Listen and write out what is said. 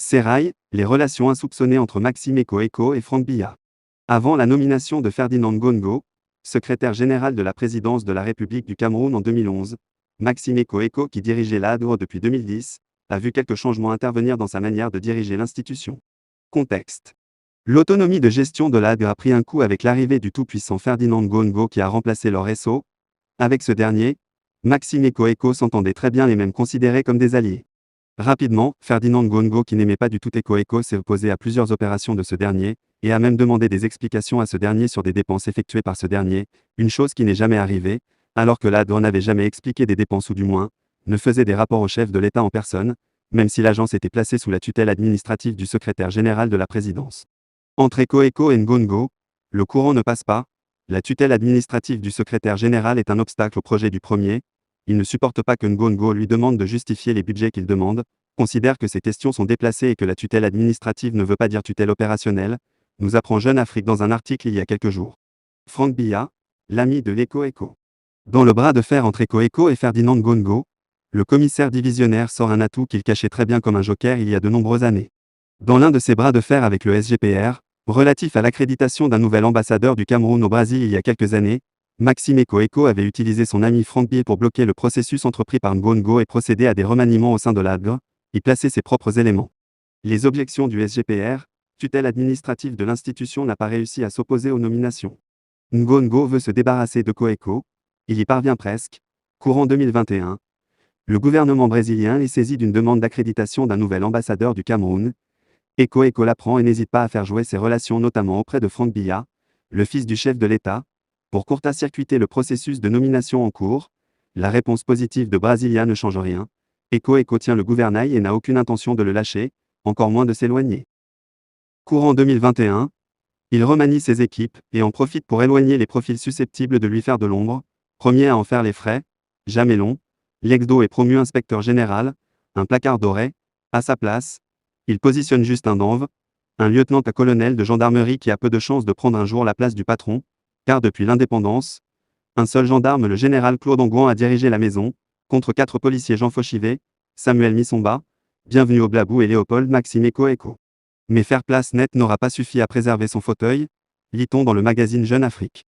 Sérail, les relations insoupçonnées entre Maxime Eko et Franck Biya. Avant la nomination de Ferdinand Ngongo, secrétaire général de la présidence de la République du Cameroun en 2011, Maxime Eko, qui dirigeait l'ADRO depuis 2010, a vu quelques changements intervenir dans sa manière de diriger l'institution. Contexte. L'autonomie de gestion de l'ADRO a pris un coup avec l'arrivée du tout-puissant Ferdinand Ngongo qui a remplacé leur SO. Avec ce dernier, Maxime Eko s'entendait très bien et même considérés comme des alliés. Rapidement, Ferdinand Ngongo, qui n'aimait pas du tout Eko, s'est opposé à plusieurs opérations de ce dernier, et a même demandé des explications à ce dernier sur des dépenses effectuées par ce dernier, une chose qui n'est jamais arrivée, alors que l'ADRO n'avait jamais expliqué des dépenses ou du moins, ne faisait des rapports au chef de l'État en personne, même si l'agence était placée sous la tutelle administrative du secrétaire général de la présidence. Entre Eko et Ngongo, le courant ne passe pas, la tutelle administrative du secrétaire général est un obstacle au projet du premier, il ne supporte pas que Ngongo lui demande de justifier les budgets qu'il demande, considère que ces questions sont déplacées et que la tutelle administrative ne veut pas dire tutelle opérationnelle, nous apprend Jeune Afrique dans un article il y a quelques jours. Franck Biya, l'ami de l'Eko. Dans le bras de fer entre Eko et Ferdinand Ngongo, le commissaire divisionnaire sort un atout qu'il cachait très bien comme un joker il y a de nombreuses années. Dans l'un de ses bras de fer avec le SGPR, relatif à l'accréditation d'un nouvel ambassadeur du Cameroun au Brésil il y a quelques années, Maxime Eko avait utilisé son ami Franck Biya pour bloquer le processus entrepris par Ngongo et procéder à des remaniements au sein de l'ADRO, y placer ses propres éléments. Les objections du SGPR, tutelle administrative de l'institution, n'a pas réussi à s'opposer aux nominations. Ngongo veut se débarrasser de Eko, il y parvient presque. Courant 2021, le gouvernement brésilien est saisi d'une demande d'accréditation d'un nouvel ambassadeur du Cameroun. Eko l'apprend et n'hésite pas à faire jouer ses relations notamment auprès de Franck Biya, le fils du chef de l'État, pour court-circuiter le processus de nomination en cours. La réponse positive de Brasilia ne change rien. Eko tient le gouvernail et n'a aucune intention de le lâcher, encore moins de s'éloigner. Courant 2021, il remanie ses équipes et en profite pour éloigner les profils susceptibles de lui faire de l'ombre. Premier à en faire les frais, Jamelon, l'ex-do est promu inspecteur général, un placard doré, à sa place. Il positionne Justin Danve, un lieutenant à colonel de gendarmerie qui a peu de chances de prendre un jour la place du patron, car depuis l'indépendance, un seul gendarme, le général Claude Angouan, a dirigé la maison, contre 4 policiers Jean Fauchivet, Samuel Missomba, Bienvenue au Blabou et Léopold Maxime Eko. Mais faire place nette n'aura pas suffi à préserver son fauteuil, lit-on dans le magazine Jeune Afrique.